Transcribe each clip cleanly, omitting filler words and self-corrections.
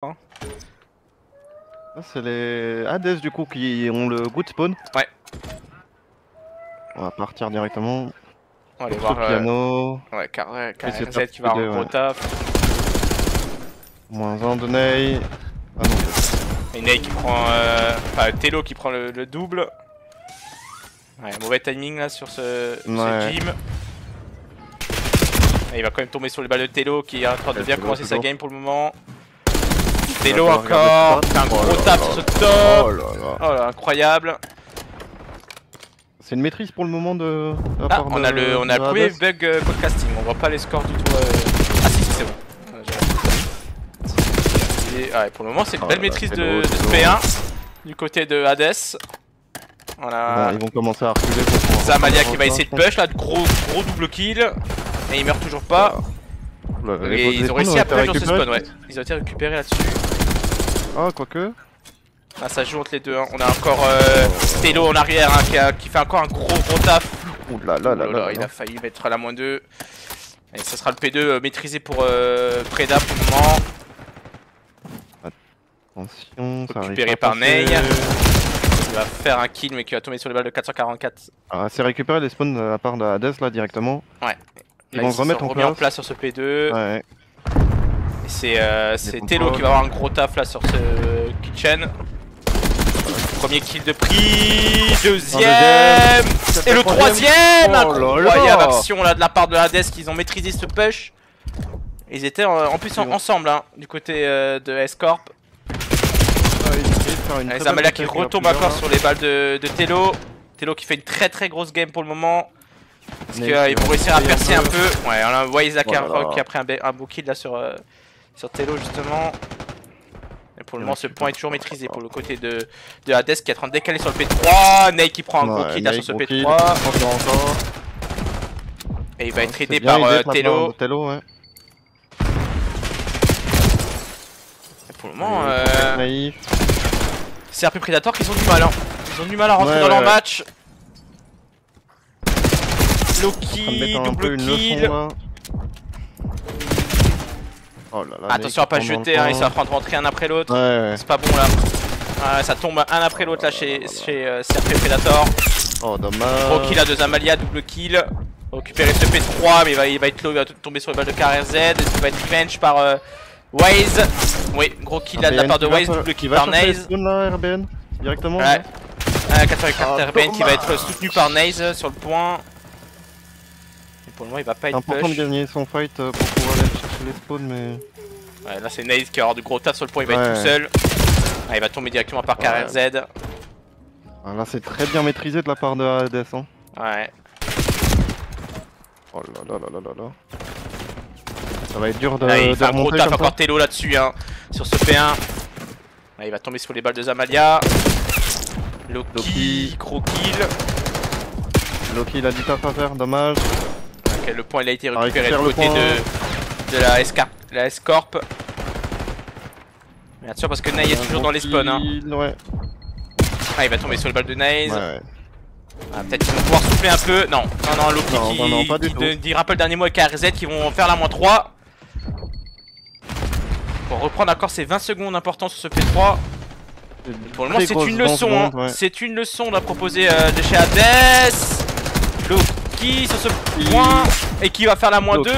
Hein. C'est les Hades du coup qui ont le good spawn. Ouais. On va partir directement. On va aller Sur voir piano. ouais, Essayer de KRZ faire qui va avoir un couper, gros ouais. taf. Moins 1 de Ney. Ah non. Et Ney qui prend. Enfin, Tello qui prend le double. Ouais, mauvais timing là sur ce gym. Et il va quand même tomber sur les balles de Tello qui est en train de bien commencer sa game pour le moment. Tello encore, fait un gros taf sur ce top. Oh là là. Oh là, incroyable. C'est une maîtrise pour le moment de. Ah, on a le premier bug podcasting, on voit pas les scores du tout. Ah si, c'est bon. Ouais, pour le moment c'est une belle maîtrise de ce P1 du côté de Hades. Voilà. Ils vont commencer à reculer. Zamalia qui va essayer de push là, gros double kill. Et il meurt toujours pas. Et ils ont réussi à push dans ce spawn, ouais. Ils ont été récupérés là-dessus. Ah, quoique. Ah, ça joue entre les deux. Hein. On a encore Tello en arrière hein, qui fait encore un gros taf. Ouh là là là là. Il a failli mettre à la moins 2. Et ça sera le P2 maîtrisé pour Preda pour le moment. Attention, ça récupéré par Ney. Il va faire un kill mais qui va tomber sur les balles de 444. Ah, c'est récupérer les spawns à part de Hades là directement. Ouais. Ils vont se remettre en place sur ce P2. Ouais. C'est Tello qui va avoir un gros taf là sur ce kitchen. Premier kill de prix, deuxième et le troisième. Incroyable action là de la part de Hades qu'ils ont maîtrisé ce push. Ils étaient en plus ensemble hein, du côté de S-Corp. Zamalia qui retombe encore sur les balles de Tello. Tello qui fait une très grosse game pour le moment. Parce qu'ils vont réussir à percer un peu. Ouais, on a Waze qui a pris un beau kill là sur Tello justement. Et pour le moment ce point est toujours maîtrisé pour le côté de Hades qui est en train de décaler sur le P3. Ney qui prend un gros kill là sur ce P3. Et il va être aidé par Tello. Et pour le moment c'est un peu Predator qui ont du mal hein. Ils ont du mal à rentrer dans leur match. Loki, double kill. Oh là là, attention à pas jeter, hein, ils se prendre rentrer un après l'autre. C'est pas bon là. Ça tombe un après l'autre là chez CRP Predator. Oh dommage. Gros kill à de Zamalia, double kill. Récupérer ce P3 mais il va être low, il va tomber sur les balles de KRZ. Il va être revenge par Waze. Oui, gros kill là de la part de Waze, double kill par Naze. Directement. Ouais. 84 RBN qui va être soutenu par Naze sur le point. Et pour le moment il va pas être push. C'est important de gagner son fight pour pouvoir aller chercher les spawns mais... Ouais là c'est Naze qui va avoir du gros taf sur le point, il va être tout seul. Ah, il va tomber directement par KRZ. Ah, là c'est très bien maîtrisé de la part de Hades hein. Ouais. Oh là là là là là là. Ça va être dur de il fait un gros taf encore Tello là-dessus hein, sur ce P1. Là, il va tomber sur les balles de Zamalia. Loki, gros kill. Loki il a du taf à faire, dommage. Ok, le point il a été récupéré du côté de la S-Corp. Mais attention parce que Ney est toujours dans les spawns hein. Ouais. Ah il va tomber sur les balles de Naze. Ah, peut-être qu'ils vont pouvoir souffler un peu. Non, Loki qui rappelle le dernier mot avec KRZ qui vont faire la moins 3. Pour reprendre encore ces 20 secondes importantes sur ce P3. Pour le moment c'est une leçon hein. C'est une leçon à proposer de chez Hades. Loki sur ce point et qui va faire la moins 2.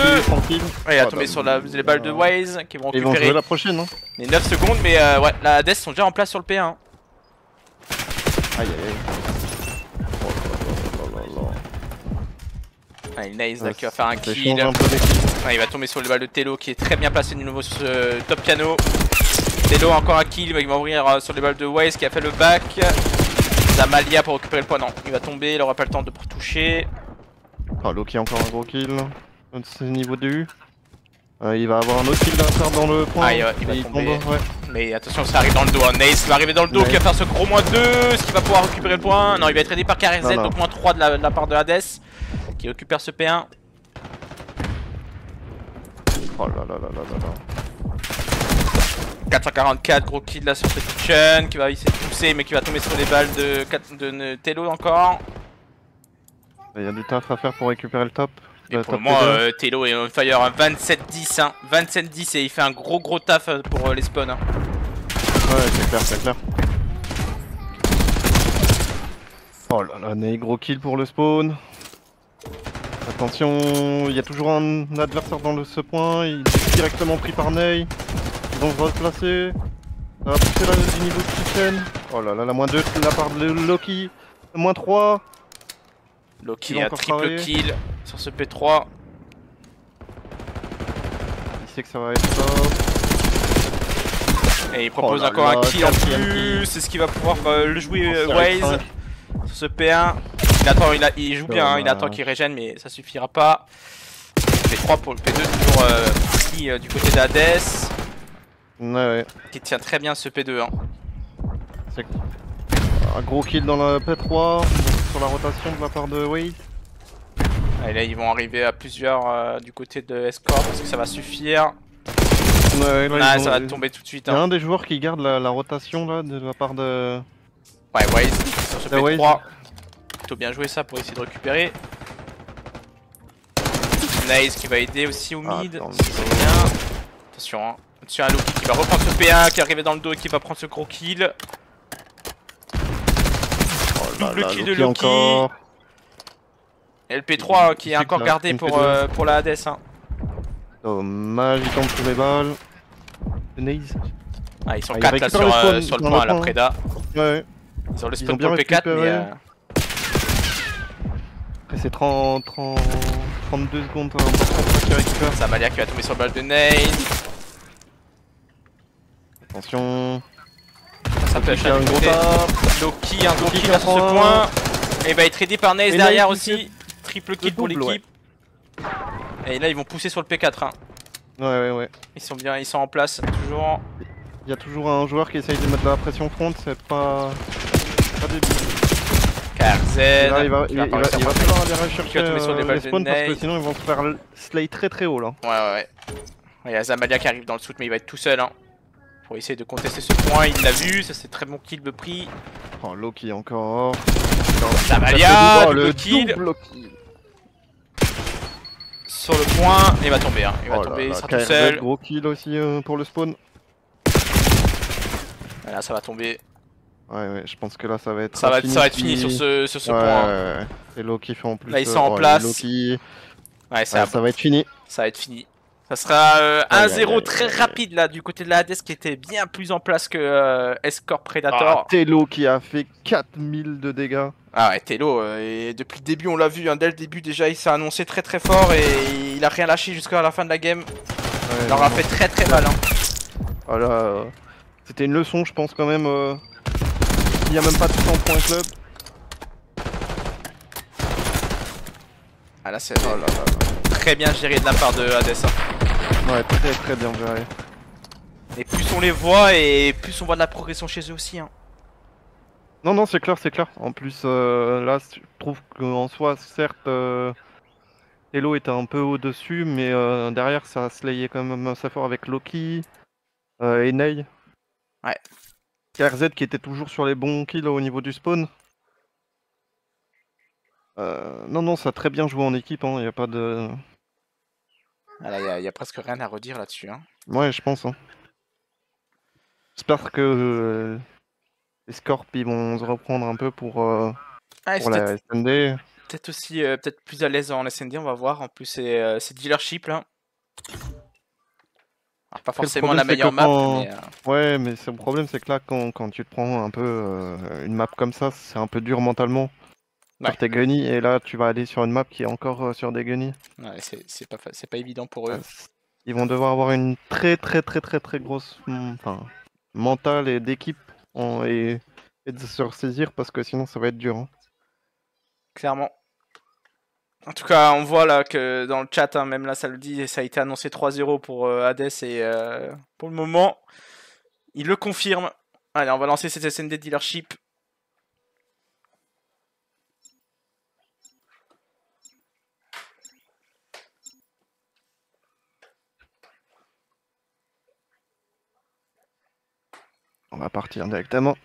Il va tomber sur les balles de Waze qui vont récupérer. Ils vont jouer la prochaine hein. Les 9 secondes mais ouais, la Hades sont déjà en place sur le P1. Aïe aïe aïe. Allez, Naze là qui va faire un kill. Il va tomber sur les balles de Tello qui est très bien placé de nouveau sur ce top piano. Tello encore un kill, il va ouvrir sur les balles de Waze qui a fait le back. Zamalia pour récupérer le point, non, il va tomber, il aura pas le temps de toucher. Oh Loki encore un gros kill. C'est niveau 2. Il va avoir un autre kill à faire dans le point. Ah, il va tomber. Mais attention, ça arrive dans le dos. Hein. Naze va arriver dans le dos qui va faire ce gros moins 2. Est-ce qu'il va pouvoir récupérer le point? Non, il va être aidé par KRZ, donc moins 3 de la part de Hades qui récupère ce P1. Oh là là là là là là. 444, gros kill là sur ce kitchen qui va essayer de pousser mais qui va tomber sur les balles de Tello encore. Il y a du taf à faire pour récupérer le top. Et pour le moment, Telo est on fire, hein, 27-10, hein, 27-10 et il fait un gros taf pour les spawns. Hein. Ouais, c'est clair, c'est clair. Oh là là, Ney, gros kill pour le spawn. Attention, il y a toujours un adversaire dans ce point, il est directement pris par Ney. Ils vont se replacer. Ça va pousser là du niveau de kitchen. Oh là là, la moins 2 de la part de Loki. Moins 3. Loki a triple kill sur ce P3. Il sait que ça va être top. Et il propose encore un kill en plus. C'est ce qui va pouvoir le jouer Waze sur ce P1. Il joue bien, hein, il attend qu'il régène, mais ça suffira pas. P3 pour le P2, toujours pris du côté d'Hades. Ouais. Qui tient très bien ce P2. Hein. C'est un gros kill dans le P3 sur la rotation de la part de Waze. Et là ils vont arriver à plusieurs du côté de Escort parce que ça va suffire. Ouais, là, ça va tomber tout de suite. Il y a hein. un des joueurs qui garde la rotation là de la part de... Ouais, Waze sur ce P3. Plutôt bien joué ça pour essayer de récupérer. Nice qui va aider aussi au mid. C'est bien. Attention, hein. Attention à Loki qui va reprendre ce P1 qui est arrivé dans le dos et qui va prendre ce gros kill. Double kill de Loki. Encore. Et le P3 qui est encore gardé pour la Hades. Hein. Dommage, il tombe sur les balles. Nice. Ah, ils sont 4 là sur le point, la Preda. Ouais. Ils ont le spawn pour le P4, mais. Après, c'est 32 secondes pour qu'il récupère. Zamalia qui va tomber sur le balle de Nade. Attention. Ça peut faire un gros pas. Loki, un gros kill à ce point. Et il va être aidé par Naze derrière aussi. Triple kill pour l'équipe. Et là, ils vont pousser sur le P4. Hein. Ouais. Ils sont bien, ils sont en place toujours. Il y a toujours un joueur qui essaye de mettre la pression front, c'est pas débile. KRZ. Là, il va falloir aller rechercher les spawns parce que sinon ils vont se faire slay très haut là. Ouais. Il y a Zamalia qui arrive dans le soute, mais il va être tout seul. Hein. Pour essayer de contester ce point, il l'a vu, ça c'est très bon kill de prix. Oh, Loki encore. Zamalia, le kill. Sur le point, il va tomber, hein. Il va tomber, il sera tout seul. Gros kill aussi pour le spawn. Là ça va tomber. Ouais, je pense que là ça va être fini sur ce point. Ouais. Et Loki fait en plus. Là ils sont en place. Loki... Ouais, ça va être fini. Ça va être fini. Ça sera 1-0 très rapide là du côté de la Hades qui était bien plus en place que Escort Predator. Ah, Telo qui a fait 4000 de dégâts. Ah ouais, Telo, et depuis le début on l'a vu, hein, dès le début déjà il s'est annoncé très fort et il a rien lâché jusqu'à la fin de la game. Il leur a fait très mal. Hein. Voilà, c'était une leçon je pense quand même. Il n'y a même pas de 100 points club. Ah là c'est très bien géré de la part de Hades. Hein. Ouais, très bien géré. Et plus on les voit et plus on voit de la progression chez eux aussi. Hein. Non, c'est clair. En plus, là, je trouve qu'en soi, certes, Hello était un peu au-dessus, mais derrière, ça slayait quand même assez fort avec Loki et Ney. Ouais. KRZ qui était toujours sur les bons kills au niveau du spawn. Non, ça a très bien joué en équipe, hein, y a pas de... Ah là, y a presque rien à redire là-dessus. Hein. Ouais, je pense. Hein. J'espère que les Scorps ils vont se reprendre un peu pour la SND. Peut-être aussi peut-être plus à l'aise en SND, on va voir. En plus, c'est dealership là. Alors, pas forcément la meilleure map. Mais, ouais, mais le problème, c'est que là, quand tu te prends un peu une map comme ça, c'est un peu dur mentalement. Sur tes gunnies, et là tu vas aller sur une map qui est encore sur des gunnies. Ouais, c'est pas évident pour eux. Ils vont devoir avoir une très grosse mentale et d'équipe et de se ressaisir parce que sinon ça va être dur. Hein. Clairement. En tout cas, on voit là que dans le chat, hein, même là ça le dit, ça a été annoncé 3-0 pour Hades et pour le moment, il le confirme. Allez, on va lancer cette SND dealership. On va partir directement.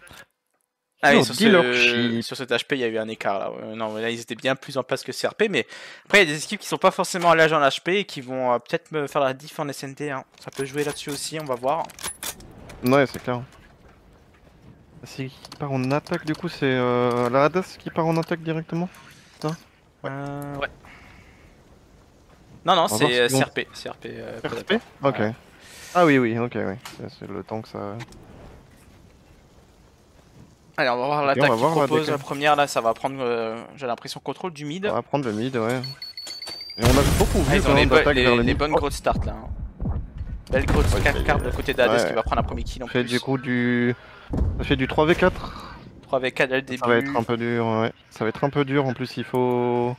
Ah oui, sur cet HP, il y a eu un écart là. Non, là, ils étaient bien plus en place que CRP, mais après, il y a des équipes qui sont pas forcément à l'âge en HP et qui vont peut-être me faire la diff en SNT. Hein. Ça peut jouer là-dessus aussi, on va voir. Ouais, c'est clair. Si qui part en attaque, du coup, c'est la Hades qui part en attaque directement? Ça ouais. Non, c'est CRP. CRP Ok. Ouais. Ah oui, ok, oui. C'est le temps que ça... Allez, on va voir l'attaque qu'il propose. La première, là, ça va prendre, j'ai l'impression, contrôle du mid. On va prendre le mid, ouais. Et on a beaucoup vu ils ont les bonnes growth start là. Hein. Belle growth carte de côté d'Hades qui va prendre un premier kill en plus. Du coup, ça fait du 3v4. 3v4 dès le début. Ça va être un peu dur, ouais. Ça va être un peu dur, en plus il faut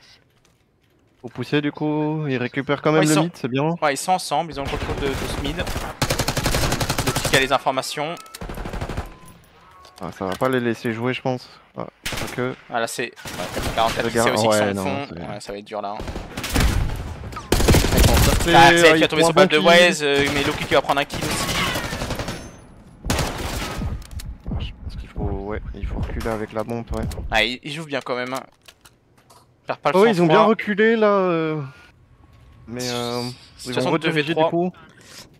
pousser du coup. Ils récupèrent quand même le mid, c'est bien. Ouais, ils sont ensemble, ils ont le contrôle de ce mid. Le petit qui a les informations. Ah, ça va pas les laisser jouer, je pense. Ah, que... ah là c'est 44 c'est aussi qu'ils sont au fond. Ouais, ça va être dur là. Hein. C'est qui va tomber sur balle de Waze, mais Loki qui va prendre un kill aussi. Je pense qu'il faut, il faut reculer avec la bombe, ouais. Ah, il joue bien quand même. Hein. Perd pas le ils ont bien reculé là. Mais ils vont rediriger du coup.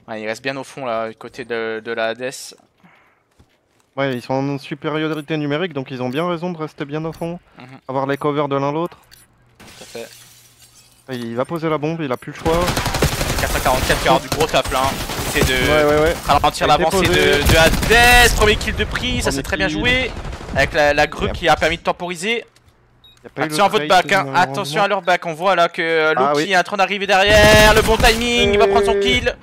Ouais, il reste bien au fond là, du côté de la Hades. Ouais, ils sont en supériorité numérique, donc ils ont bien raison de rester bien au fond. Avoir les covers de l'un l'autre. Tout à fait. Il va poser la bombe, il a plus le choix. 444 qui aura du gros tap là. C'est de ralentir l'avancée de Hades. Premier kill de prix, ça c'est très bien joué. Avec la grue qui a permis de temporiser. Attention à votre back, hein. Attention à leur back. On voit là que Loki est en train d'arriver derrière. Le bon timing, il va prendre son kill.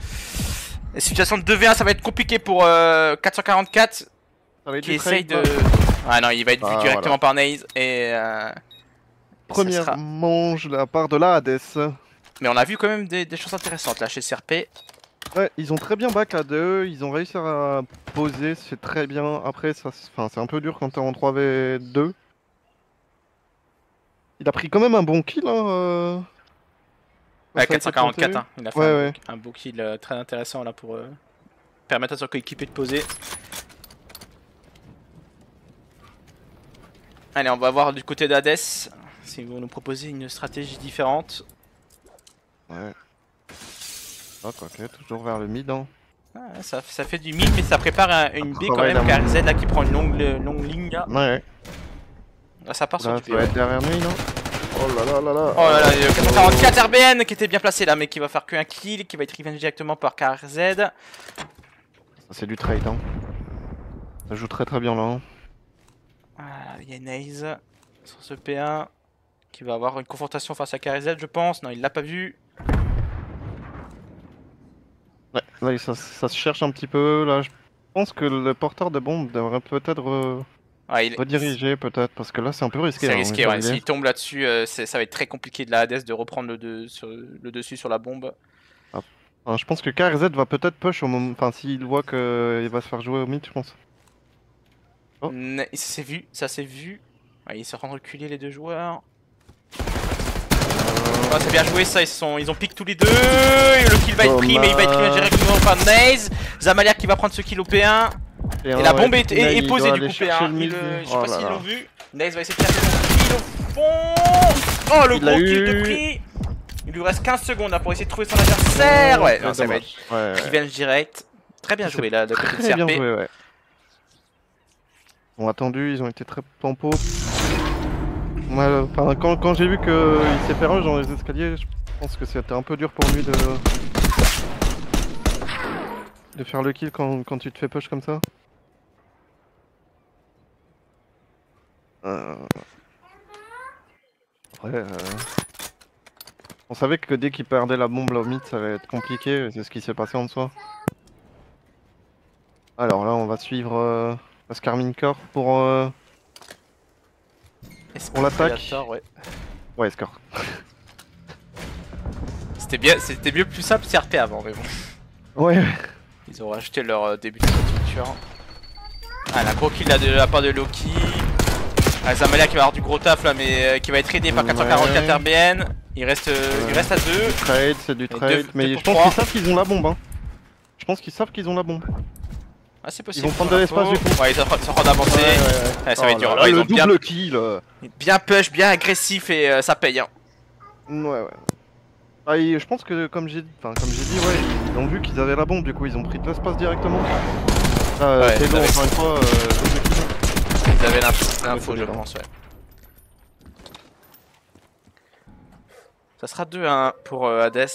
La situation de 2v1, ça va être compliqué pour 444. Qui essaye de... Ah non, il va être vu directement par Naze et... Première mange de la part de la Hades. Mais on a vu quand même des choses intéressantes là chez CRP. Ouais, ils ont très bien back à 2, ils ont réussi à poser, c'est très bien. Après, c'est un peu dur quand t'es en 3v2. Il a pris quand même un bon kill, hein. Ouais, 444, hein. Il a fait un beau kill très intéressant là pour permettre à son coéquipier de poser. Allez, on va voir du côté d'Hades s'ils vont nous proposer une stratégie différente. Ouais. Oh, ok, toujours vers le mid. Hein. Ah, ça fait du mid, mais ça prépare une B quand même. KRZ là qui prend une longue ligne là. Ouais. Là, ça part sur du B. Ça va être derrière lui, non? Oh là là là là. Oh là là, 444 RBN qui était bien placé là, mais qui va faire qu'un kill, qui va être revenge directement par KRZ. C'est du trade, hein. Ça joue très bien là. Hein. Voilà, il y a Naze sur ce P1 qui va avoir une confrontation face à KRZ, je pense. Non, il l'a pas vu. Ouais, là ça se cherche un petit peu. Là, je pense que le porteur de bombe devrait peut-être rediriger, peut-être, parce que là c'est un peu risqué. C'est risqué, ouais. S'il tombe là-dessus, ça va être très compliqué de la Hades de reprendre le dessus sur la bombe. Alors, je pense que KRZ va peut-être push au moment. Enfin, s'il voit qu'il va se faire jouer au mid, je pense. Oh. Ça s'est vu. Ouais, ils sont en train de reculer les deux joueurs. Oh, c'est bien joué ça, ils ont pick tous les deux. Le kill va être pris, mais il va être pris directement par Naze. Zamalia qui va prendre ce kill au P1. Et la bombe est posée du coup P1. Je sais pas s'ils l'ont vu. Naze va essayer de chercher son kill au fond. Oh, le gros kill de prix. Il lui reste 15 secondes là pour essayer de trouver son adversaire. Ouais, non, ça va être revenge direct. Très bien joué là de côté de CRP. Ils ont attendu, ils ont été très tempo. Quand j'ai vu qu'il s'est fait rush dans les escaliers, je pense que c'était un peu dur pour lui de faire le kill quand tu te fais push comme ça. Après, on savait que dès qu'il perdait la bombe au mid, ça allait être compliqué, c'est ce qui s'est passé en soi. Alors là, on va suivre Scarmin Core pour l'attaque. Ouais, Scar. C'était mieux plus simple CRP avant, mais bon. Ouais. Ils ont rajouté leur début de structure. Ah, la gros kill là de la part de Loki. Ah, Zamalia qui va avoir du gros taf là, mais qui va être aidé par 444 RBN. Il reste à 2. C'est du trade, mais je pense qu'ils savent qu'ils ont la bombe. Hein. Je pense qu'ils savent qu'ils ont la bombe. Ah, c'est possible. Ils vont prendre de l'espace du coup. Ouais, ils sont en train d'avancer. Ouais, ça va être dur. Là, Ils le ont double kill. bien push, bien agressif et ça paye. Hein. Ouais. Ah, je pense que comme j'ai dit, ouais, ils ont vu qu'ils avaient la bombe, du coup ils ont pris de l'espace directement. Ouais, Telo, encore une fois, double kill. Ils avaient l'info, je pense, ouais. Ça sera 2-1 pour Hades,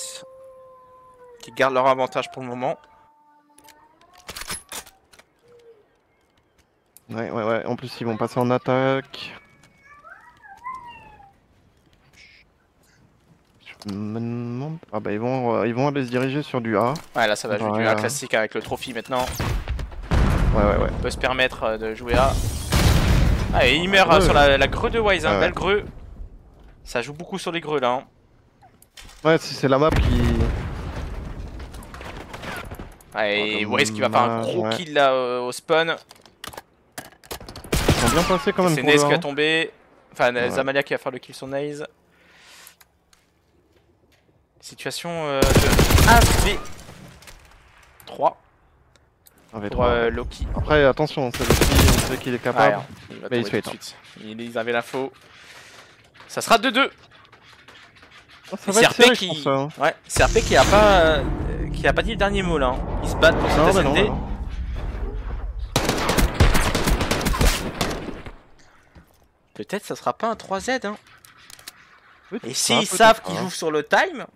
qui gardent leur avantage pour le moment. Ouais. En plus, ils vont passer en attaque. Je me demande. Ah bah ils vont aller se diriger sur du A. Ouais, là ça va jouer du A classique avec le trophy maintenant. Ouais. On peut se permettre de jouer A. Ah, et il meurt sur la greu de Wise, hein, belle greu. Ça joue beaucoup sur les greux là. Hein. Ouais, c'est la map qui. Ouais, et Wise qui va faire un gros kill là au spawn. Ils sont bien passés quand même. C'est Naze qui va tomber. Enfin, Zamalia qui va faire le kill sur Naze. Situation de 1v3 pour Loki. Après, attention, c'est Loki, on sait qu'il est capable. Ouais, il va tomber tout de suite. Ils avaient l'info. Ça sera 2-2. Oh, CRP qui... Ouais, CRP qui a pas dit le dernier mot là. Hein. Ils se battent pour cette SND. Peut-être ça sera pas un 3Z. Hein. Et s'ils savent qu'ils jouent sur le time,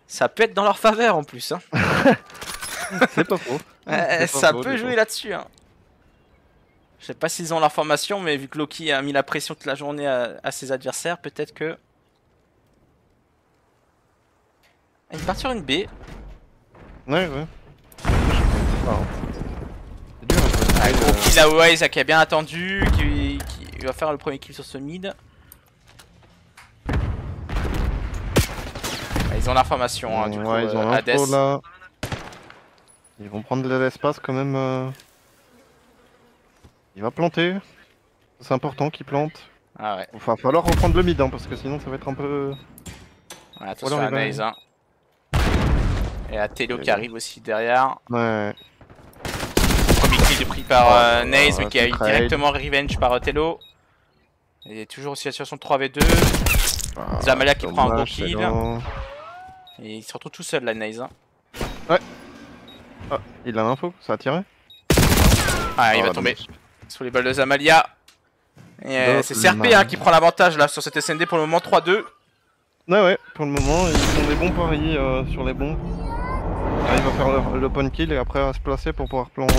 ça peut être dans leur faveur en plus. Hein. C'est pas faux. Ça peut jouer là-dessus. Hein. Je sais pas s'ils ont l'information, mais vu que Loki a mis la pression toute la journée à ses adversaires, peut-être que... Il part sur une B. Ouais. C'est dur. Gros kill à Wise qui a bien attendu, qui va faire le premier kill sur ce mid. Ils ont l'information, hein, du coup, ils ont Hades. Là. Ils vont prendre de l'espace quand même. Il va planter. C'est important qu'il plante. Ah ouais. Enfin, falloir reprendre le mid, hein, parce que sinon ça va être un peu... Ouais, attention à Naze. Hein. Et à Telo qui arrive aussi derrière. Ouais. Premier kill pris par Naze, mais qui a eu directement revenge par Telo. Et toujours en situation de 3v2. Zamalia qui prend un gros kill. Et il se retrouve tout seul là, Naze. Hein. Ouais. Ah, il a l'info, ça a tiré. Ah, il va tomber sur les balles de Zamalia. C'est CRP hein, qui prend l'avantage là sur cette SND pour le moment 3-2. Ouais, pour le moment, ils font des bons paris sur les bons. Là, il va faire le point kill et après il va se placer pour pouvoir planter.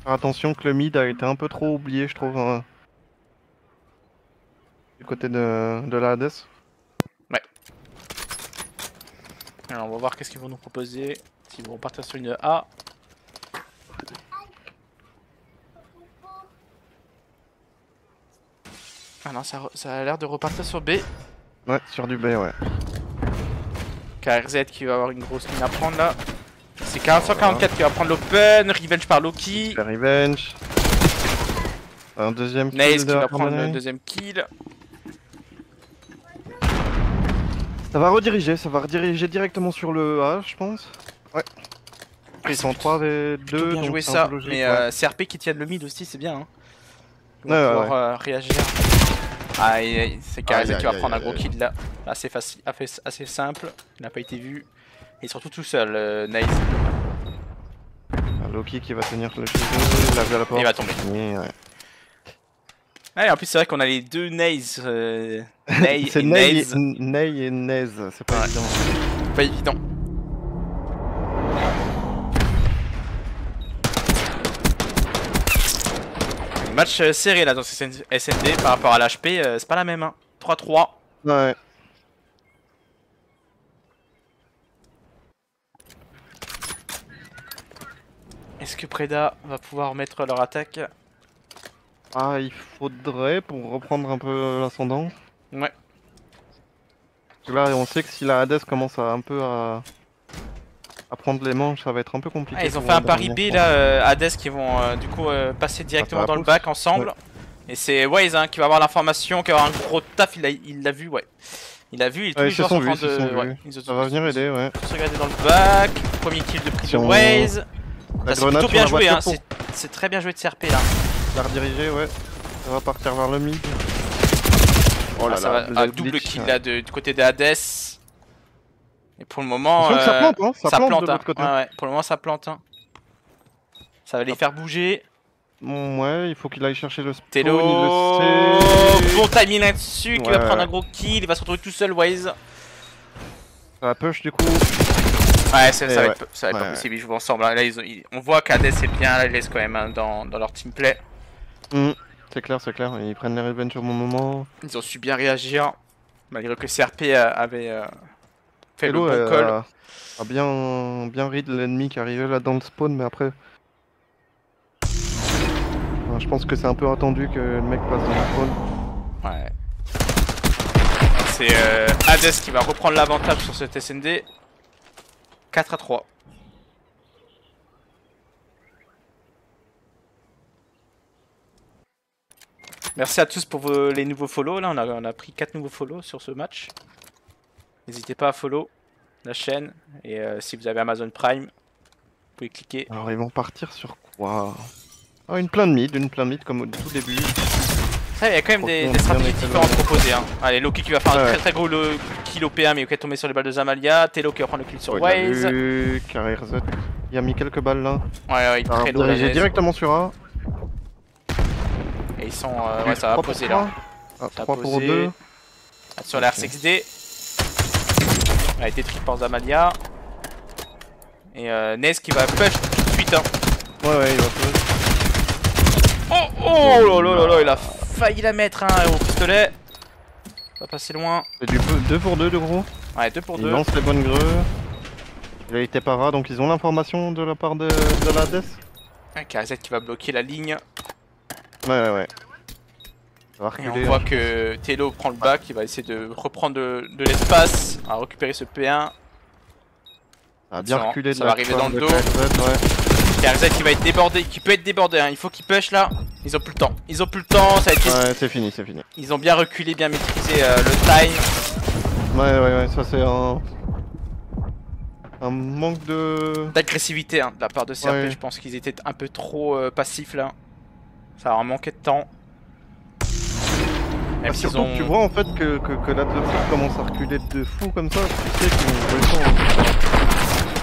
Faire attention que le mid a été un peu trop oublié, je trouve. Du côté de la Hades. Ouais. Alors on va voir qu'est-ce qu'ils vont nous proposer. S'ils vont partir sur une A. Ah non, ça a l'air de repartir sur B. Ouais, sur du B, ouais. KRZ qui va avoir une grosse mine à prendre là. C'est 144 qui va prendre l'open. Revenge par Loki. Revenge. Un deuxième kill. Naze qui va prendre le deuxième kill. Ça va rediriger directement sur le A, je pense. Ouais. Ils sont 3v2. Bien joué ça. Mais CRP qui tienne le mid aussi, c'est bien. Hein. Ils vont pouvoir réagir. Ah, c'est KRZ qui va prendre un gros kill là. Assez facile, assez simple. Il n'a pas été vu. Et surtout tout seul, Naze. Loki qui va tenir le chez il a vu à la porte. Il va tomber. Ouais, en plus c'est vrai qu'on a les deux Naze. Ney et Naze. Ney et Naze, c'est pas évident. Pas évident. Match serré là dans ce SND par rapport à l'HP, c'est pas la même. Hein. 3-3. Ouais. Est-ce que Preda va pouvoir mettre leur attaque? Ah, il faudrait pour reprendre un peu l'ascendant. Ouais. Là, on sait que si la Hades commence un peu à prendre les manches, ça va être un peu compliqué. Ah, ils ont fait un pari B là, Hades qui vont du coup passer directement dans le bac ensemble. Ouais. Et c'est Wise hein, qui va avoir l'information, qui va avoir un gros taf, il l'a vu, ouais. Il a vu, tous Ouais, les ils se joueurs sont sont en vus, train de... Ouais, ça va venir aider, ouais. Se regarder dans le bac. Premier kill de prise de Waze. C'est plutôt bien joué, hein. C'est très bien joué de CRP là. La rediriger, ouais. Ça va partir vers le mid. Oh là là, un double kill là du côté de Hades. Et pour le moment, ça plante, hein. Ça plante de l'autre côté. Ouais, pour le moment ça plante. Hein. Ça va les faire bouger. Bon, ouais, il faut qu'il aille chercher le spawn. Telo, bon timing là-dessus, qui va prendre un gros kill, il va se retrouver tout seul, Waze. Ça va push du coup. Ouais, ça va être pas possible, ils jouent ensemble. Là, on voit qu'Hades est bien à l'aise quand même hein, dans leur teamplay. C'est clair, ils prennent les revenge au bon moment. Ils ont su bien réagir, malgré que CRP avait fait Telo, le bon call. A bien read l'ennemi qui arrivait là dans le spawn, mais après... Je pense que c'est un peu attendu que le mec passe dans le spawn. Ouais. C'est Hades qui va reprendre l'avantage sur cet SND. 4-3. Merci à tous pour les nouveaux follow. Là, on a pris 4 nouveaux follow sur ce match. N'hésitez pas à follow la chaîne. Et si vous avez Amazon Prime, vous pouvez cliquer. Alors, ils vont partir sur quoi? Ah, une plein de mid comme au tout début. Ça, il y a quand même des stratégies différentes proposées. Hein. Allez, Loki qui va faire un très gros kill au P1, mais qui est tombé sur les balles de Zamalia. Telo qui va prendre le kill sur Waze. Il a mis quelques balles là. Ouais, il est très lourd. Il est directement sur A. Et ils sont. Ouais, ça va poser là. 3 pour 2. Sur la R6D. Il a été trip par Zamalia. Et Nez qui va push tout de suite. Hein. Ouais, il va push. Oh là là, il a failli la mettre hein, au pistolet. Ça va passer loin. C'est du 2 pour 2 de gros. Ouais, 2 pour 2. Il lance les bonnes greux. Il a été para, donc ils ont l'information de la part de la Hades. Un KZ qui va bloquer la ligne. Ouais. Ça va reculer, et on voit que Telo prend le back, il va essayer de reprendre de l'espace, à récupérer ce P1. Ça va bien reculer de ça va arriver dans le dos. KRZ qui va être débordé, qui peut être débordé, hein. Il faut qu'il push là. Ils ont plus le temps, ça va être... Ouais, c'est fini. Ils ont bien reculé, bien maîtrisé le time. Ouais, ça c'est un manque d'agressivité hein, de la part de CRP, je pense qu'ils étaient un peu trop passifs là. Ça leur manquait de temps. Même surtout que tu vois en fait que l'adversaire commence à reculer de fou comme ça, tu sais qu'ils ont le temps.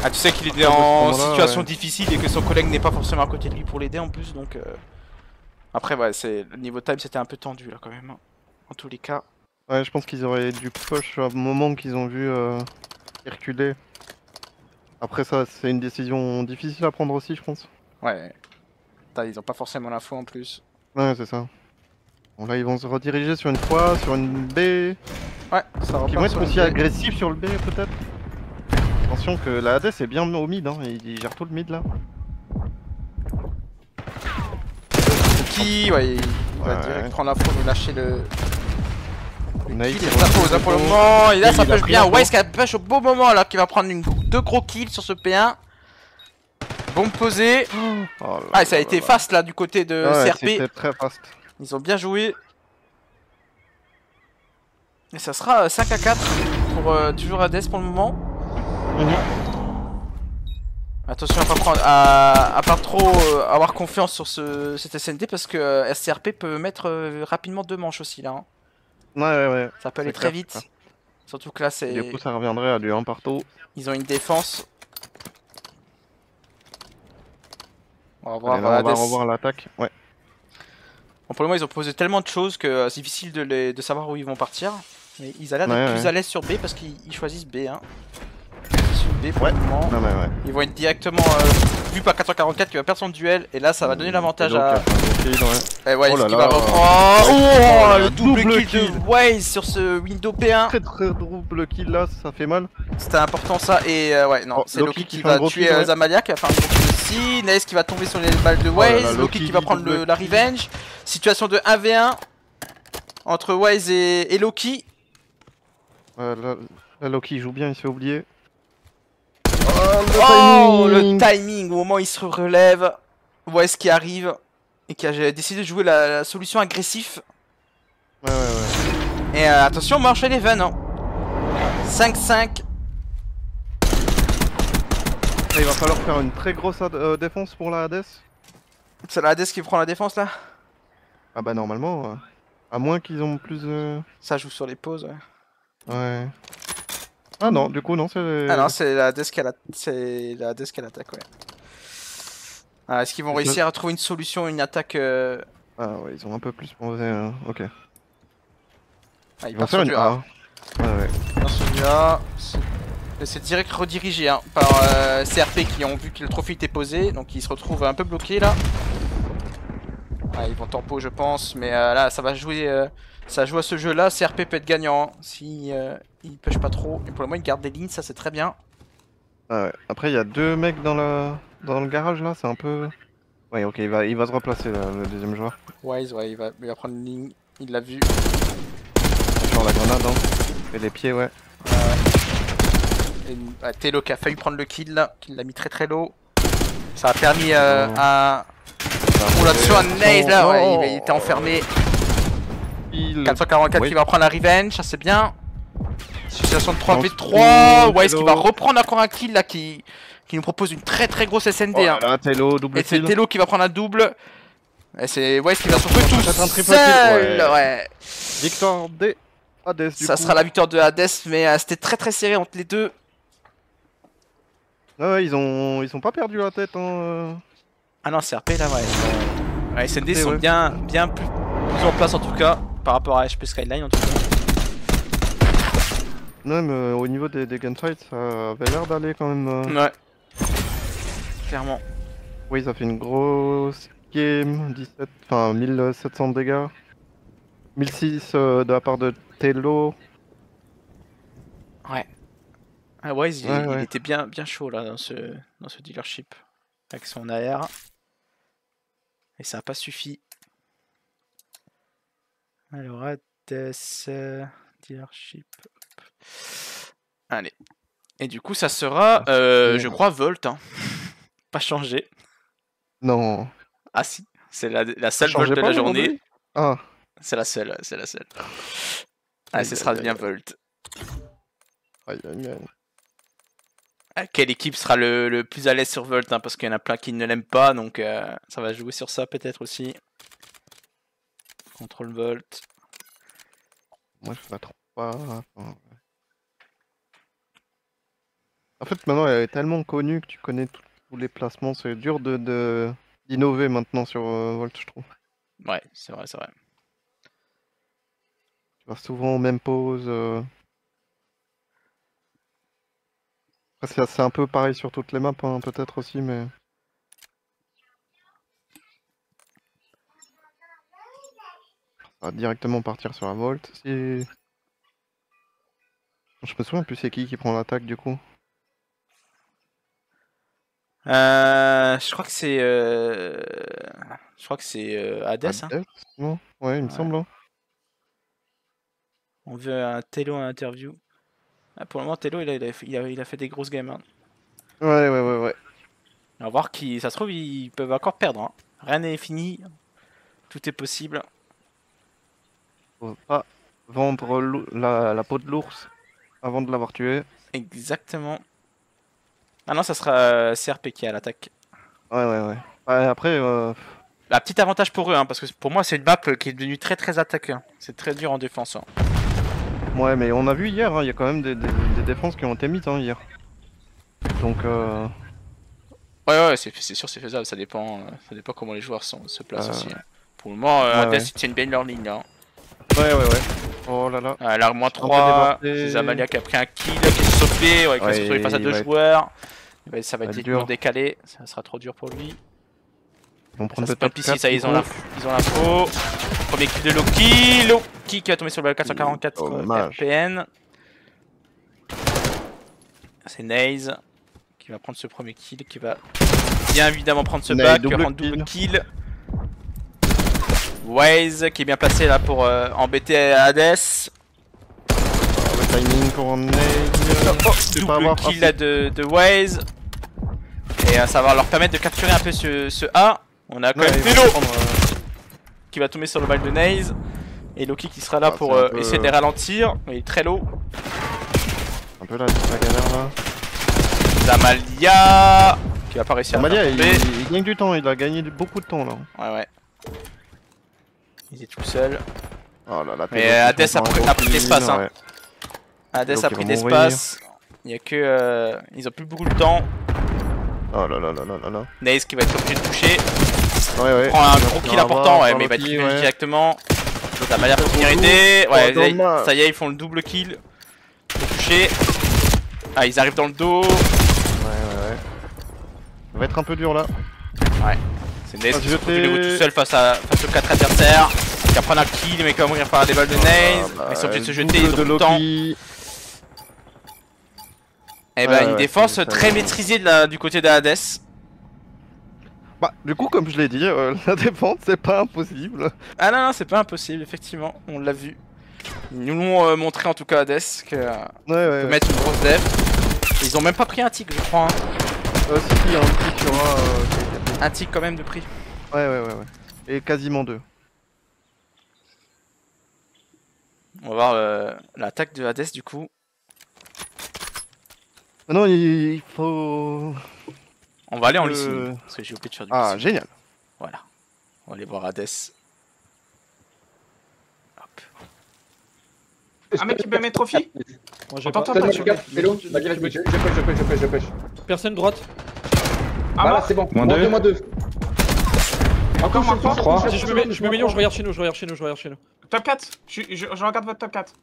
Ah, tu sais qu'il est en situation difficile et que son collègue n'est pas forcément à côté de lui pour l'aider en plus, donc... Après, ouais, le niveau time c'était un peu tendu là quand même, hein, en tous les cas. Ouais, je pense qu'ils auraient dû push au moment qu'ils ont vu reculer. Après ça, c'est une décision difficile à prendre aussi, je pense. Ouais. Ils ont pas forcément l'info en plus. Ouais, c'est ça. Bon, là, ils vont se rediriger sur une fois, sur une B. Ouais, ça va. Ils vont être aussi agressifs sur le B, peut-être. Attention que la Hades est bien au mid, hein. Il gère tout le mid là. Ouais, il va direct prendre l'info, nous lâcher le. Nice, ça pose hein, pour le moment. Et là, ça push bien. Waze qui a push au beau moment là, qui va prendre 2 gros kills sur ce P1. Bombe posée. Ah, ça a été fast là du côté de CRP. C'était très fast. Ils ont bien joué. Et ça sera 5-4 pour toujours Hades pour le moment. Attention à pas trop avoir confiance sur cet SND parce que SCRP peut mettre rapidement 2 manches aussi là. Hein. Ouais. Ça peut aller très vite. Ça. Surtout que là c'est... Du coup ça reviendrait à du 1 partout. Ils ont une défense. On va revoir l'attaque. Ouais. Bon, pour le moment ils ont posé tellement de choses que c'est difficile de savoir où ils vont partir. Mais ils ont l'air d'être plus à l'aise sur B parce qu'ils choisissent B. Hein. B pour le moment. Ils vont être directement vu par 444 qui va perdre son duel et là ça va donner l'avantage à... Et ouais, il va reprendre... Oh, le double kill de Waze sur ce window P1. Très double kill là, ça fait mal. C'était important ça et ouais non, c'est Loki qui va tuer Zamalia qui va faire un gros kill aussi. Naes qui va tomber sur les balles de Waze, Loki qui va prendre la revenge. Situation de 1v1 entre Waze et Loki. Là, Loki joue bien, il se fait oublier. Le timing au moment où il se relève. Waze qui arrive et qui a décidé de jouer la solution agressive. Ouais. Et attention, marche à l'event. Hein. 5-5. Il va falloir faire une très grosse défense pour la Hades. C'est la Hades qui prend la défense là? Ah bah normalement, à moins qu'ils ont plus... Ça joue sur les pauses, ouais. Ouais. Ah non, du coup non, c'est... Ah non, c'est la Hades qui l'attaque, ouais. Ah, est-ce qu'ils vont réussir à trouver une solution, une attaque Ah ouais, ils ont un peu plus posé, ok. Ah, il part sur du A. Ouais, ouais. Il part sur du A. C'est direct redirigé hein, par CRP qui ont vu que le trophée était posé, donc ils se retrouvent un peu bloqués là. Ah, ils vont tempo je pense, mais là ça va jouer, ça joue à ce jeu là, CRP peut être gagnant hein, si il push pas trop. Et pour le moment il garde des lignes, ça c'est très bien. Ah ouais. Après il y a 2 mecs dans le garage là, c'est un peu... Ouais ok, il va se replacer là, le deuxième joueur. Wise, ouais, il va prendre une ligne, il l'a vu. Sur la grenade hein, et les pieds ouais. Et Telo qui a failli prendre le kill là, qui l'a mis très très low. Ça a permis à... Oh là-dessus un Naze là, ouais, il était enfermé. 444 qui va prendre la revenge, ça c'est bien. Situation de 3v3, Wise qui va reprendre encore un kill là qui nous propose une très très grosse SND. Oh là là, Telo, double et c'est kill. Telo qui va prendre un double. Et c'est Wise qui va se retrouver tout seul. Ouais. Victoire des Hades du ça coup. sera la victoire de Hades, mais c'était très très serré entre les deux. Ouais, ils ont pas perdu la tête hein. Ah non, CRP là, ouais. Ouais, SND sont bien plus en place en tout cas, par rapport à HP Skyline en tout cas. Non mais au niveau des gunfights, ça avait l'air d'aller quand même. Ouais. Clairement. Oui, ça fait une grosse game, 1700 dégâts. 1006 de la part de Telo. Ouais. Ah ouais, il était bien chaud là dans ce dealership. Avec son AR. Et ça n'a pas suffi. Alors, Hades, dealership. Allez. Et du coup, ça sera, je crois, Volt. Hein. Pas changé. Non. Ah si, c'est la seule Volt de la journée. Ah. C'est la seule, Ah, ce sera bien Volt. Aïe aïe aïe. Quelle équipe sera le plus à l'aise sur Volt hein, parce qu'il y en a plein qui ne l'aiment pas, donc ça va jouer sur ça peut-être aussi. Contrôle Volt. Moi je la trouve pas... En fait maintenant elle est tellement connue que tu connais tous les placements, c'est dur d'innover maintenant sur Volt je trouve. Ouais, c'est vrai. Tu vas souvent aux mêmes poses. C'est un peu pareil sur toutes les maps hein, peut-être aussi mais... On va directement partir sur la Volt. Je me souviens plus c'est qui prend l'attaque du coup. Je crois que c'est Hades. Hein. Non ouais, il me semble. Hein. On veut un Telo en interview. Ah, pour le moment, Telo il a fait des grosses games. Hein. Ouais. On va voir qui. Ça se trouve, ils peuvent encore perdre. Hein. Rien n'est fini. Tout est possible. Faut pas vendre la peau de l'ours avant de l'avoir tué. Exactement. Ah non, ça sera CRP qui a l'attaque. Ouais. Après... La petite avantage pour eux, hein, parce que pour moi, c'est une map qui est devenue très très attaquée. Hein. C'est très dur en défense. Hein. Ouais, mais on a vu hier, il y a quand même des défenses qui ont été mises hein, hier. Donc... Ouais, c'est sûr, c'est faisable. Ça dépend comment les joueurs se placent aussi. Hein. Pour le moment, Hades, ils tiennent bien leur ligne. Hein. Ouais. Oh là là. Là, moins 3. C'est Zamalia qui a pris un kill, qui s'est sauvé. Ouais, qui va se retrouver face à 2 joueurs. Ça va être dur décalé. Ça sera trop dur pour lui. Ils vont prendre ça peut ici, ça, ils ont l'info. Premier kill de Loki. Loki qui va tomber sur le 444 RPN. C'est Naze qui va prendre ce premier kill, qui va bien évidemment prendre ce back, qui va prendre double kill. Waze qui est bien placé là pour embêter Hades. Le timing pour Naze. Double kill là de Waze. Et ça va leur permettre de capturer un peu ce A. On a quand même Telo qui va tomber sur le bal de Naze. Et Loki qui sera là pour essayer de les ralentir. Il est très low. peu la galère là. Zamalia qui va pas réussir à Zamalia, tomber. il gagne du temps, il a gagné beaucoup de temps là. Ouais. Il est tout seul. Oh là là, mais Hades a pris l'espace. Hein. Hades a pris l'espace. Il y a que. Ils ont plus beaucoup de temps. Oh là là. Naze qui va être obligé de toucher. Ouais. Prend un gros kill important, mais il va être fini directement. Zamalia peut venir aider. Ouais, ça y est, ils font le double kill. Toucher. Ah, ils arrivent dans le dos. Ouais. Ça va être un peu dur là. Ouais. C'est Naze qui se retrouve tout seul face aux 4 adversaires. Qui va prendre un kill, mais comme il par des balles de Naze. Ils sont obligés de se jeter, ils ont tout le temps. Et bah, une défense très maîtrisée du côté de Hades. Bah, du coup, comme je l'ai dit, la défense c'est pas impossible. Ah non, c'est pas impossible, effectivement, on l'a vu. Ils nous l'ont montré en tout cas Hades que peut mettre une grosse def. Ils ont même pas pris un tick, je crois. Hein. Si, il y a un tick, il y aura. Un tick quand même de prix. Ouais. Et quasiment 2. On va voir l'attaque de Hades du coup. Non, il faut. On va aller en listening, parce que j'ai oublié de faire du listening. Ah, génial. Voilà. On va aller voir Hades. Hop. Un mec qui peut mettre trophy. On t'entend pas. Je pêche. Personne droite. Voilà, c'est bon. Moins 2. Encore moins 3. Je me mets je regarde chez nous. Top 4. Je regarde votre top 4.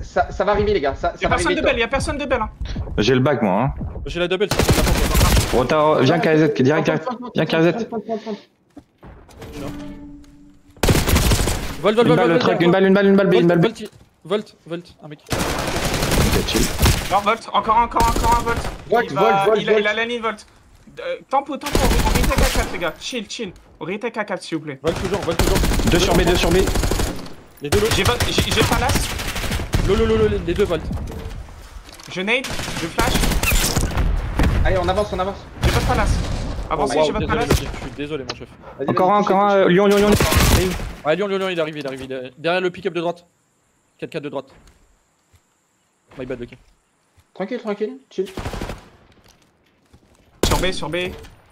Ça va arriver les gars, Y'a personne de belle, hein. J'ai le bac moi hein. J'ai la double, Retard, viens KZ, direct, viens KZ. Volt, un mec. Ok, chill. Alors Volt, encore un Volt. Il a la ligne Volt. Tempo, on retake à 4 les gars, chill. On retake à 4 s'il vous plaît. Volt toujours. 2 sur B. Les deux lots. J'ai Palace. Les 2 volts. Je nade, je flash. Allez, on avance. J'ai pas de Palace. Avancez, j'ai pas de Palace. Je suis désolé mon chef. Encore un, Lyon. Ouais, Lyon, il arrive. Derrière le pick-up de droite. 4-4 de droite. My bad, ok. Tranquille, chill. Sur B.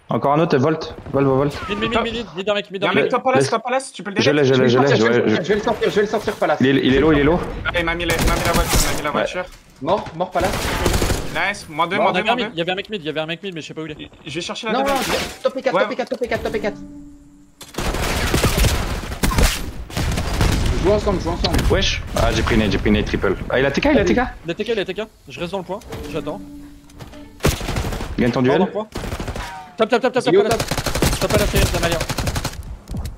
Encore un autre, Volt. Mid un mec. Y'a un mec top Palace, tu peux le Je l'ai. Je vais le sortir Palace. Il est low. Il m'a mis la voiture, Mort Palace. Nice, moins 2. Il y avait un mec mid, mais je sais pas où il est. Je vais chercher la Non, double. top 4. Joue ensemble. Wesh. Ah, j'ai pris nade triple. Ah, il a TK. Il a TK. Je reste dans le point, j'attends. Gagne ton duel. Top à la série, Zamalia.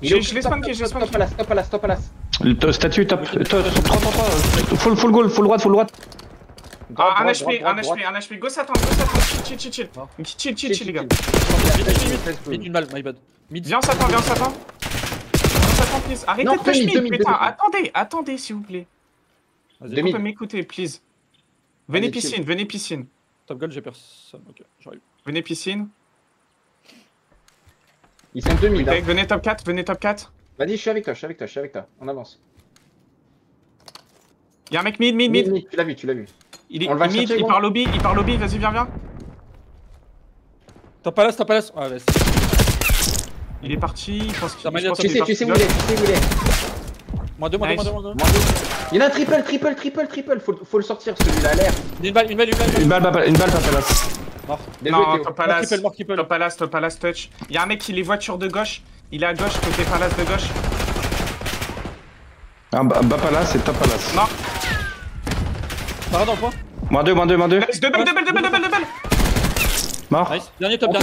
Je l'ai spam qui, Top Palace. Statue, top. Full goal, full droite. Un HP, go s'attendre, chill les gars. Mid une balle, my bad. Viens s'attendre, please. Arrêtez de push mid, putain, attendez s'il vous plaît. Vous pouvez m'écouter, please. Venez piscine. Top goal, j'ai personne, ok, j'arrive. Venez piscine. Ils sont 2000 là. Venez top 4. Vas-y, je suis avec toi. On avance. Y'a un mec mid. Tu l'as vu. Il est mid, il part lobby, vas-y, viens. Top Palace. Ah, vas-y. Il est parti, je pense qu'il Tu sais où il est. Moins 2. Il y en a un triple. Faut le sortir, celui-là, l'air. Une balle, pas Palace. Mort. Non, Top Palace touch. Y'a un mec qui est voiture de gauche. Il est à gauche, côté Palace de gauche. Ah, bas Palace et top Palace. Mort. Par dans le point. Moins 2. Double. Mort. Nice. Dernier top.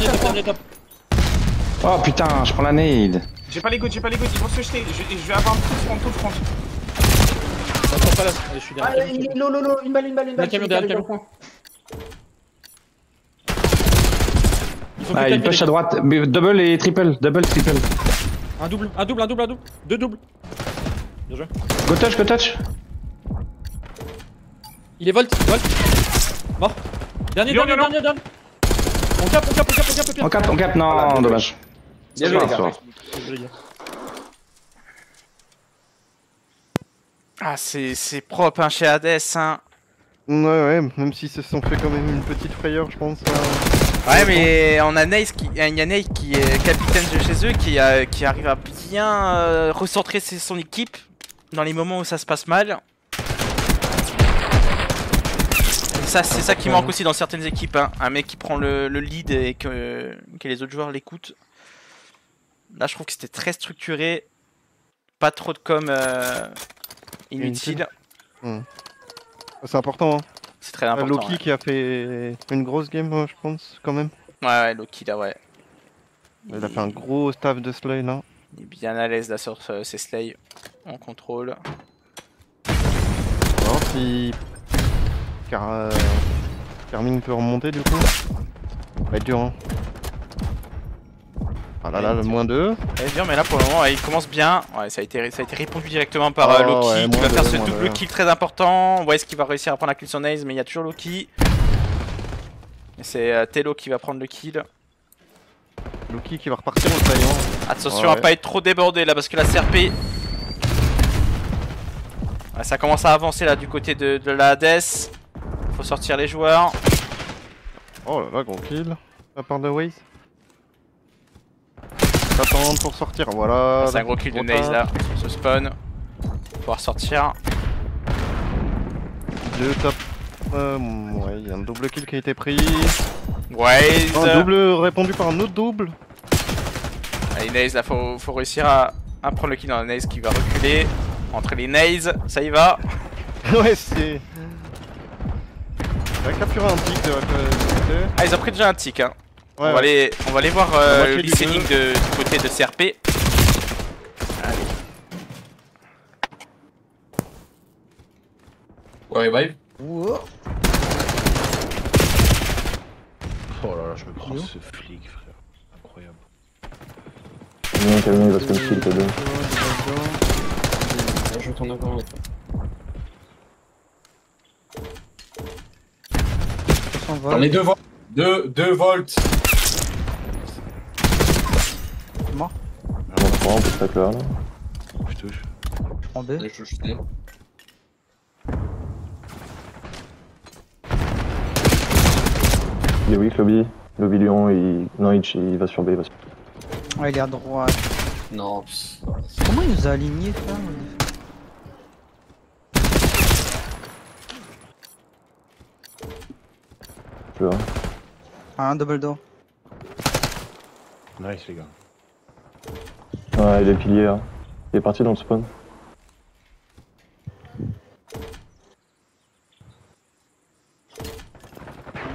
Oh putain, je prends la nade. J'ai pas les gouttes, ils vont se jeter. Je vais avoir tout le front. Top Palace. Allez, je suis derrière. Allez, une balle. Le camion. Ah, il push à droite. Double et triple. Un double. 2 doubles. Bien joué. Go touch. Il est Volt. Mort. Dernier. On cap. On cap, non, dommage. Bien joué les gars. Ah, c'est propre hein, chez Hades. Hein. Ouais, même s'ils se sont fait quand même une petite frayeur, je pense. Ouais, mais on a Naze qui est capitaine de chez eux, qui arrive à bien recentrer son équipe dans les moments où ça se passe mal. Et ça, c'est ça qui manque aussi dans certaines équipes, hein. Un mec qui prend le lead et que les autres joueurs l'écoutent. Là, je trouve que c'était très structuré, pas trop de com inutile. C'est important, hein. C'est très important. Loki ouais. qui a fait une grosse game, je pense, quand même. Ouais, Loki là, ouais. Il a fait un gros staff de Slay là. Il est bien à l'aise là sur ses slays en contrôle. Alors si Carmine peut remonter du coup. Ça va être dur, hein. Ah là là, le -2. C'est dur, mais là pour le moment il commence bien. Ouais, ça a été répondu directement par Loki ouais, qui va faire ce -2. double kill très important. On voit est-ce qu'il va réussir à prendre la kill sur Naze, mais il y a toujours Loki. Et c'est Telo qui va prendre le kill. Loki qui va repartir au taillant. Attention à pas être trop débordé là parce que la CRP. Ouais, ça commence à avancer là du côté de la Hades. Faut sortir les joueurs. Oh là là, gros kill. La part de Waze. Attendre pour sortir, voilà. C'est un gros kill de Naze là, sur ce spawn. Pouvoir sortir. 2 top. Ouais, il y a un double kill qui a été pris. Waze. Un double répondu par un autre double. Allez Naze là, faut réussir à prendre le kill dans la Naze qui va reculer. Entre les Naze, ça y va. Ouais, c'est... Il va capturer un tic de la côté. Ah, ils ont pris déjà un tic hein. Ouais, on va aller voir le listening du côté de CRP. Allez. Ouais, revive. Wow. Oh là là, je me prends ce flic, frère. Incroyable. Camille, il va se kill, t'as deux. Je tourne encore. J'en ai 2 volts. 2 volts. Mort. J'en prends, on peut stack là. Je touche. Je prends B. Je touche. Il est weak, Lobby. Lobby Lyon, il va sur B. Ouais, il est à droite. Non. Comment il nous a alignés, frère? Tu vois. Ah, un double door. Nice, les gars. Ouais, il est pilier là. Il est parti dans le spawn.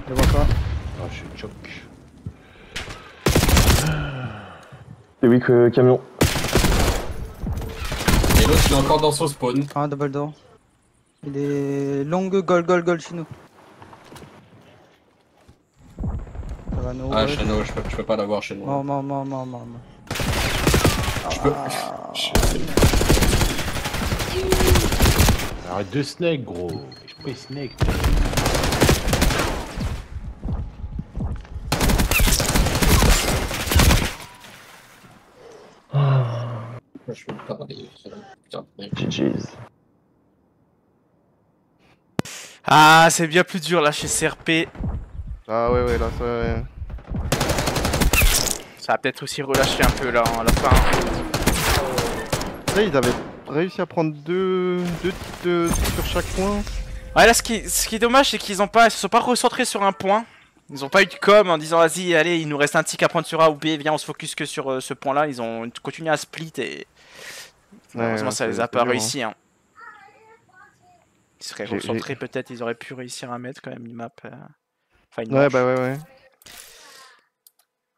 Je le vois pas. Ah, je suis choc. Il est weak, camion. Et l'autre il est encore dans son spawn. Ah, un double door. Il est long goal chez nous. Ça va nous. Ah, chez nous, je peux pas l'avoir chez nous. Mort. Arrête de snake, gros. Je peux snake. Je peux pas parler. Putain. GG's. Ah, c'est bien plus dur là chez CRP. Ah ouais, là, ça... Ça va peut-être aussi relâcher un peu là à la fin. Là, ils avaient réussi à prendre deux titres sur chaque point. Ouais, là ce qui est dommage c'est qu'ils se sont pas recentrés sur un point. Ils ont pas eu de com en disant vas-y allez il nous reste un tic à prendre sur A ou B, viens on se focus que sur ce point là. Ils ont continué à split et malheureusement ouais, ça les a pas dur, réussi hein. Ils seraient recentrés peut-être, ils auraient pu réussir à mettre quand même une map. Enfin une manche. Ouais.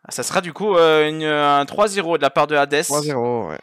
Ça sera du coup un 3-0 de la part de Hades. 3-0, ouais.